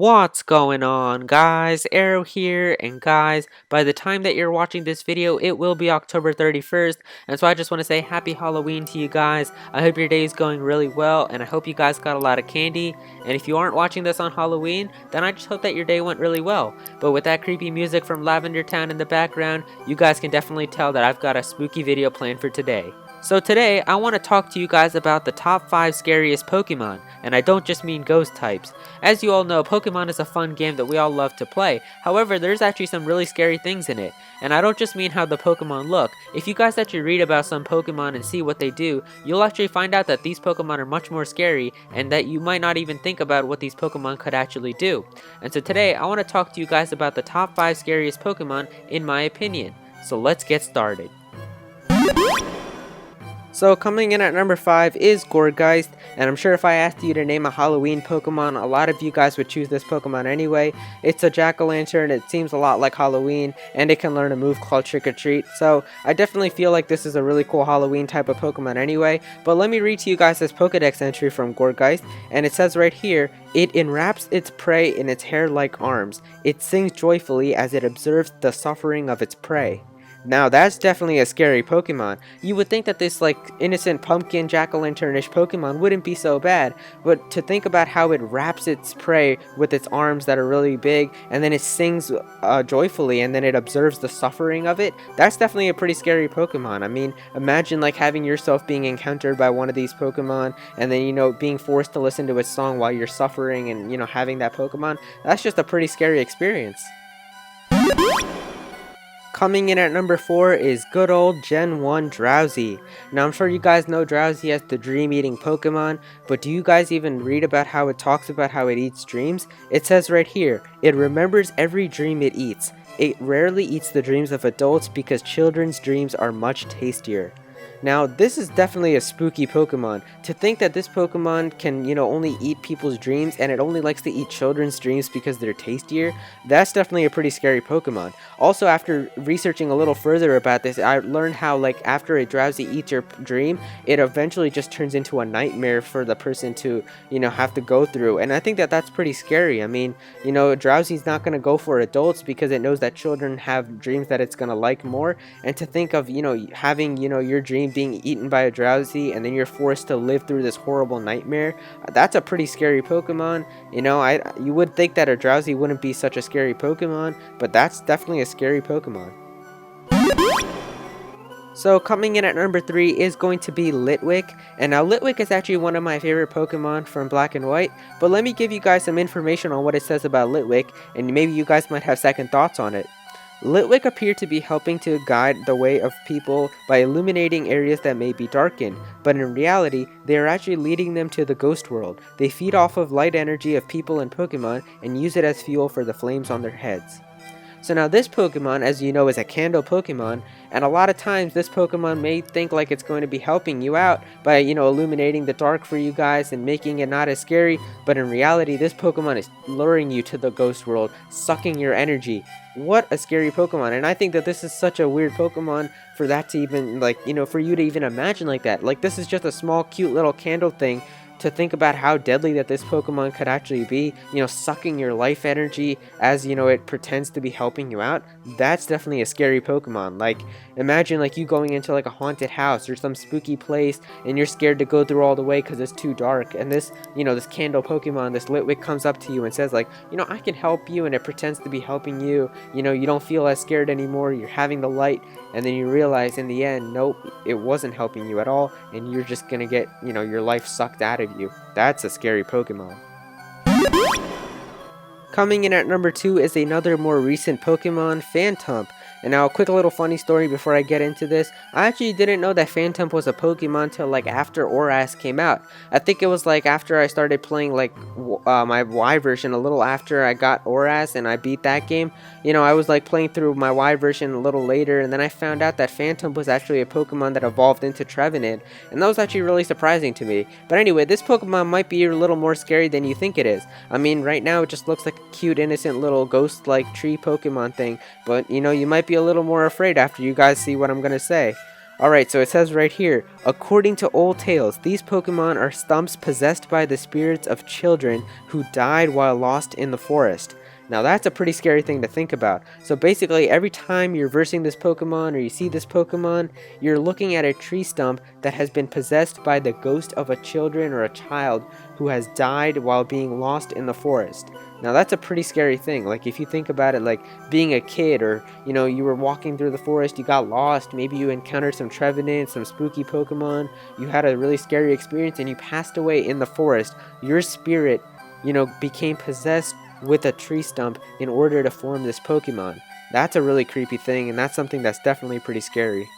What's going on, guys? Aero here, and guys, by the time that you're watching this video, it will be October 31st, and so I just want to say happy Halloween to you guys. I hope your day is going really well, and I hope you guys got a lot of candy, and if you aren't watching this on Halloween, then I just hope that your day went really well. But with that creepy music from Lavender Town in the background, you guys can definitely tell that I've got a spooky video planned for today. So today, I want to talk to you guys about the top 5 scariest Pokemon, and I don't just mean ghost types. As you all know, Pokemon is a fun game that we all love to play, however, there's actually some really scary things in it. And I don't just mean how the Pokemon look. If you guys actually read about some Pokemon and see what they do, you'll actually find out that these Pokemon are much more scary, and that you might not even think about what these Pokemon could actually do. And so today, I want to talk to you guys about the top 5 scariest Pokemon in my opinion. So let's get started. So coming in at number 5 is Gourgeist, and I'm sure if I asked you to name a Halloween Pokemon, a lot of you guys would choose this Pokemon anyway. It's a jack-o'-lantern, it seems a lot like Halloween, and it can learn a move called Trick or Treat, so I definitely feel like this is a really cool Halloween type of Pokemon anyway. But let me read to you guys this Pokedex entry from Gourgeist, and it says right here, "It enwraps its prey in its hair-like arms. It sings joyfully as it observes the suffering of its prey." Now that's definitely a scary Pokemon. You would think that this like innocent pumpkin jack-o'-lanternish Pokemon wouldn't be so bad, but to think about how it wraps its prey with its arms that are really big, and then it sings joyfully, and then it observes the suffering of it, that's definitely a pretty scary Pokemon. I mean, imagine like having yourself being encountered by one of these Pokemon, and then being forced to listen to its song while you're suffering, and having that Pokemon. That's just a pretty scary experience. Coming in at number 4 is good old Gen 1 Drowsy. Now I'm sure you guys know Drowsy as the dream-eating Pokemon, but do you guys even read about how it talks about how it eats dreams? It says right here, it remembers every dream it eats. It rarely eats the dreams of adults because children's dreams are much tastier. Now, this is definitely a spooky Pokemon. To think that this Pokemon can, only eat people's dreams, and it only likes to eat children's dreams because they're tastier, that's definitely a pretty scary Pokemon. Also, after researching a little further about this, I learned how, after a Drowsy eats your dream, it eventually just turns into a nightmare for the person to, have to go through. And I think that that's pretty scary. I mean, Drowsy's not going to go for adults because it knows that children have dreams that it's going to like more. And to think of, having, your dream being eaten by a Drowsy, and then you're forced to live through this horrible nightmare, that's a pretty scary Pokemon. You would think that a Drowsy wouldn't be such a scary Pokemon, but that's definitely a scary Pokemon. So coming in at number 3 is going to be Litwick, and now Litwick is actually one of my favorite Pokemon from Black and White, but let me give you guys some information on what it says about Litwick, and maybe you guys might have second thoughts on it. Litwick appear to be helping to guide the way of people by illuminating areas that may be darkened, but in reality, they are actually leading them to the ghost world. They feed off of light energy of people and Pokemon and use it as fuel for the flames on their heads. So now this Pokemon, as you know, is a candle Pokemon, and a lot of times this Pokemon may think like it's going to be helping you out by, illuminating the dark for you guys and making it not as scary, but in reality, this Pokemon is luring you to the ghost world, sucking your energy. What a scary Pokemon, and I think that this is such a weird Pokemon for that to even, for you to even imagine like that. Like, this is just a small, cute little candle thing. To think about how deadly that this Pokemon could actually be, sucking your life energy as, it pretends to be helping you out, that's definitely a scary Pokemon. Like, imagine, you going into, a haunted house or some spooky place, and you're scared to go through all the way because it's too dark, and this, this candle Pokemon, this Litwick comes up to you and says, I can help you, and it pretends to be helping you, you don't feel as scared anymore, you're having the light, and then you realize in the end, nope, it wasn't helping you at all, and you're just gonna get, your life sucked out of you. That's a scary Pokemon. Coming in at number 2 is another more recent Pokemon, Tump. And now a quick little funny story before I get into this. I actually didn't know that Tump was a Pokemon till after ORAS came out. I think it was after I started playing my Y version, a little after I got ORAS and I beat that game. I was playing through my Y version a little later, and then I found out that Tump was actually a Pokemon that evolved into Trevenant, and that was actually really surprising to me. But anyway, this Pokemon might be a little more scary than you think it is. I mean, right now it just looks like a cute, innocent little ghost-like tree Pokemon thing, but you might be a little more afraid after you guys see what I'm gonna say. Alright, so it says right here, according to old tales, these Pokemon are stumps possessed by the spirits of children who died while lost in the forest. Now that's a pretty scary thing to think about. So basically, every time you're versing this Pokemon or you see this Pokemon, you're looking at a tree stump that has been possessed by the ghost of a children or a child who has died while being lost in the forest. Now that's a pretty scary thing. Like if you think about it, like being a kid, or you were walking through the forest, you got lost, maybe you encountered some Trevenant, some spooky Pokemon, you had a really scary experience and you passed away in the forest. Your spirit, became possessed with a tree stump in order to form this Pokemon. That's a really creepy thing, and that's something that's definitely pretty scary.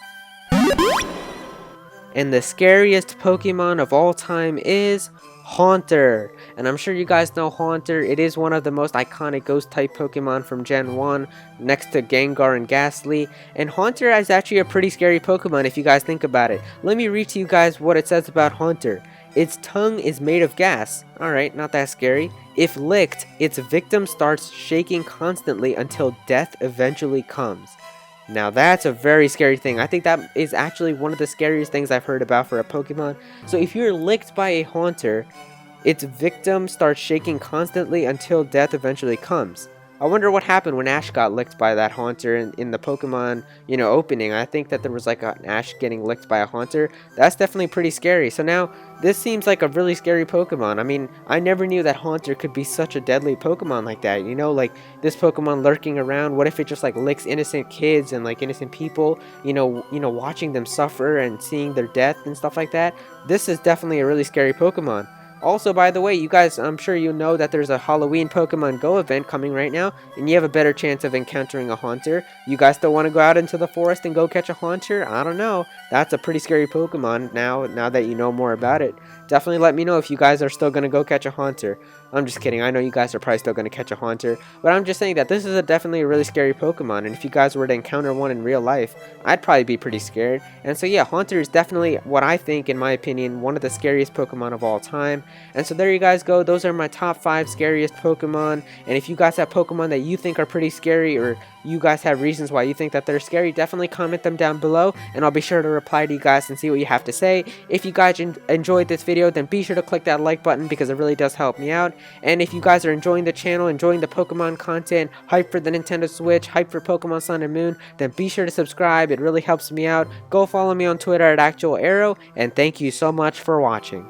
And the scariest Pokemon of all time is Haunter. And I'm sure you guys know Haunter. It is one of the most iconic ghost type Pokemon from Gen 1, next to Gengar and Ghastly. And Haunter is actually a pretty scary Pokemon if you guys think about it. Let me read to you guys what it says about Haunter. Its tongue is made of gas. Alright, not that scary. If licked, its victim starts shaking constantly until death eventually comes. Now that's a very scary thing. I think that is actually one of the scariest things I've heard about for a Pokemon. So if you're licked by a Haunter, its victim starts shaking constantly until death eventually comes. I wonder what happened when Ash got licked by that Haunter in the Pokemon, opening. I think that there was like an Ash getting licked by a Haunter. That's definitely pretty scary. So now, this seems like a really scary Pokemon. I mean, I never knew that Haunter could be such a deadly Pokemon like that. Like this Pokemon lurking around. What if it just like licks innocent kids and like innocent people? Watching them suffer and seeing their death and stuff like that. This is definitely a really scary Pokemon. Also, by the way, you guys, I'm sure you know that there's a Halloween Pokemon Go event coming right now, and you have a better chance of encountering a Haunter. You guys still want to go out into the forest and go catch a Haunter? I don't know. That's a pretty scary Pokemon now that you know more about it. Definitely let me know if you guys are still going to go catch a Haunter. I'm just kidding. I know you guys are probably still going to catch a Haunter, but I'm just saying that this is definitely a really scary Pokemon, and if you guys were to encounter one in real life, I'd probably be pretty scared. And so yeah, Haunter is definitely what I think, in my opinion, one of the scariest Pokemon of all time. And so there you guys go. Those are my top 5 scariest Pokemon. And if you guys have Pokemon that you think are pretty scary, or you guys have reasons why you think that they're scary, definitely comment them down below, and I'll be sure to reply to you guys and see what you have to say. If you guys enjoyed this video, then be sure to click that like button because it really does help me out. And if you guys are enjoying the channel, enjoying the Pokemon content, hype for the Nintendo Switch, hype for Pokemon Sun and Moon, then be sure to subscribe. It really helps me out. Go follow me on Twitter at @ActualAero, and thank you so much for watching.